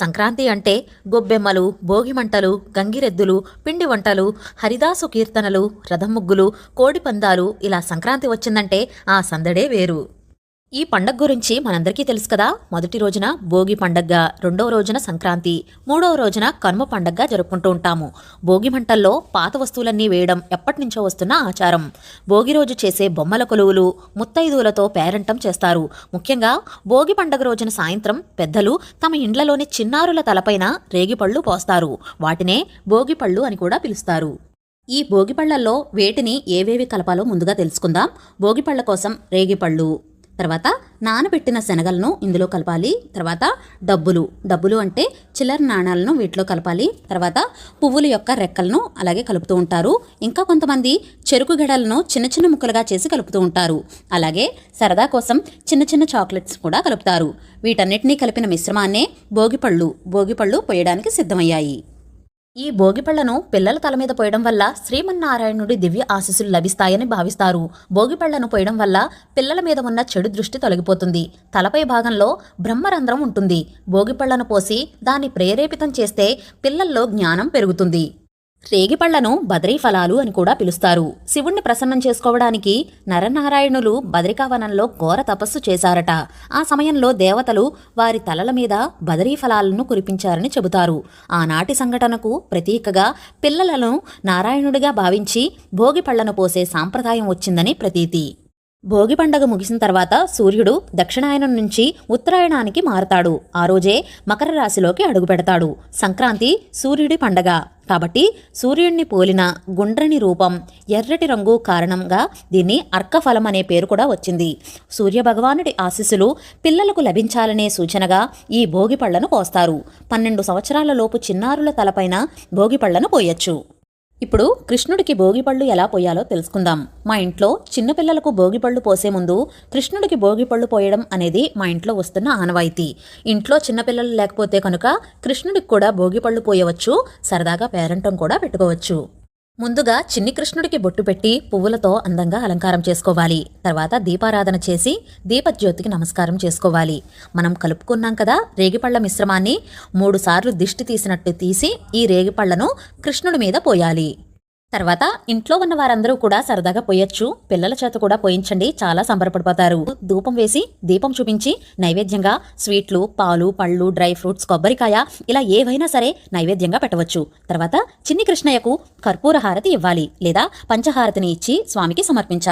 సంక్రాంతి అంటే గొబ్బెమ్మలు, భోగిమంటలు, గంగిరెద్దులు, పిండి వంటలు, హరిదాసు కీర్తనలు, రథం ముగ్గులు, కోడి పందాలు ఇలా సంక్రాంతి వచ్చిందంటే ఆ సందడే వేరు. ఈ పండగ గురించి మనందరికీ తెలుసు కదా. మొదటి రోజున భోగి పండగగా, రెండవ రోజున సంక్రాంతి, మూడవ రోజున కనుమ పండగగా జరుపుకుంటూ ఉంటాము. భోగి మంటల్లో పాత వస్తువులన్నీ వేయడం ఎప్పటినుంచో వస్తున్న ఆచారం. భోగి రోజు చేసే బొమ్మల కొలువులు, ముత్తైదువులతో పేరంటం చేస్తారు. ముఖ్యంగా భోగి పండగ రోజున సాయంత్రం పెద్దలు తమ ఇండ్లలోని చిన్నారుల తలపైన రేగిపళ్ళు పోస్తారు. వాటినే భోగిపళ్ళు అని కూడా పిలుస్తారు. ఈ భోగిపళ్లల్లో వేటిని ఏవేవి కలపాలో ముందుగా తెలుసుకుందాం. భోగిపళ్ల కోసం రేగిపళ్ళు, తర్వాత నానబెట్టిన శనగలను ఇందులో కలపాలి. తర్వాత డబ్బులు అంటే చిల్లర నాణాలను వీటిలో కలపాలి. తర్వాత పువ్వుల యొక్క రెక్కలను అలాగే కలుపుతూ ఉంటారు. ఇంకా కొంతమంది చెరుకు గడలను చిన్న చిన్న ముక్కలుగా చేసి కలుపుతూ ఉంటారు. అలాగే సరదా కోసం చిన్న చిన్న చాక్లెట్స్ కూడా కలుపుతారు. వీటన్నిటినీ కలిపిన మిశ్రమాన్నే భోగిపళ్ళు పోయడానికి సిద్ధమయ్యాయి. ఈ భోగిపళ్లను పిల్లల తల మీద పోయడం వల్ల శ్రీమన్నారాయణుడి దివ్య ఆశీస్సులు లభిస్తాయని భావిస్తారు. భోగిపళ్లను పోయడం వల్ల పిల్లల మీద ఉన్న చెడు దృష్టి తొలగిపోతుంది. తలపై భాగంలో బ్రహ్మరంధ్రం ఉంటుంది. భోగిపళ్లను పోసి దాన్ని ప్రేరేపితం చేస్తే పిల్లల్లో జ్ఞానం పెరుగుతుంది. రేగిపళ్లను బదరీ ఫలాలు అని కూడా పిలుస్తారు. శివుణ్ణి ప్రసన్నం చేసుకోవడానికి నరనారాయణులు బదరికావనంలో ఘోర తపస్సు చేశారట. ఆ సమయంలో దేవతలు వారి తలల మీద బదరీ ఫలాలను కురిపించారని చెబుతారు. ఆనాటి సంఘటనకు ప్రతీకగా పిల్లలను నారాయణుడిగా భావించి భోగిపళ్లను పోసే సాంప్రదాయం వచ్చిందని ప్రతీతి. భోగి పండగ ముగిసిన తర్వాత సూర్యుడు దక్షిణాయనం నుంచి ఉత్తరాయణానికి మారతాడు. ఆ రోజే మకర రాశిలోకి అడుగుపెడతాడు. సంక్రాంతి సూర్యుడి పండగ కాబట్టి సూర్యుడిని పోలిన గుండ్రని రూపం, ఎర్రటి రంగు కారణంగా దీన్ని అర్కఫలం అనే పేరు కూడా వచ్చింది. సూర్యభగవానుడి ఆశీస్సులు పిల్లలకు లభించాలనే సూచనగా ఈ భోగిపళ్లను పోస్తారు. 12 సంవత్సరాల లోపు చిన్నారుల తలపైన భోగిపళ్లను పోయొచ్చు. ఇప్పుడు కృష్ణుడికి భోగిపళ్ళు ఎలా పోయాలో తెలుసుకుందాం. మా ఇంట్లో చిన్నపిల్లలకు భోగిపళ్ళు పోసే ముందు కృష్ణుడికి భోగిపళ్ళు పోయడం అనేది మా ఇంట్లో వస్తున్న ఆనవాయితీ. ఇంట్లో చిన్నపిల్లలు లేకపోతే కనుక కృష్ణుడికి కూడా భోగిపళ్ళు పోయవచ్చు. సరదాగా పేరంటం కూడా పెట్టుకోవచ్చు. ముందుగా చిన్ని కృష్ణుడికి బొట్టు పెట్టి పువ్వులతో అందంగా అలంకారం చేసుకోవాలి. తర్వాత దీపారాధన చేసి దీపజ్యోతికి నమస్కారం చేసుకోవాలి. మనం కలుపుకున్నాం కదా రేగిపళ్ల మిశ్రమాన్ని 3 సార్లు దిష్టి తీసినట్టు తీసి ఈ రేగిపళ్లను కృష్ణుడి మీద పోయాలి. తర్వాత ఇంట్లో ఉన్న వారందరూ కూడా సరదాగా పోయొచ్చు. పిల్లల చేత కూడా పోయించండి, చాలా సంబరపడిపోతారు. ధూపం వేసి దీపం చూపించి నైవేద్యంగా స్వీట్లు, పాలు, పళ్ళు, డ్రై ఫ్రూట్స్, కొబ్బరికాయ ఇలా ఏవైనా సరే నైవేద్యంగా పెట్టవచ్చు. తర్వాత చిన్ని కృష్ణయ్యకు కర్పూర హారతి ఇవ్వాలి లేదా పంచహారతిని ఇచ్చి స్వామికి సమర్పించాలి.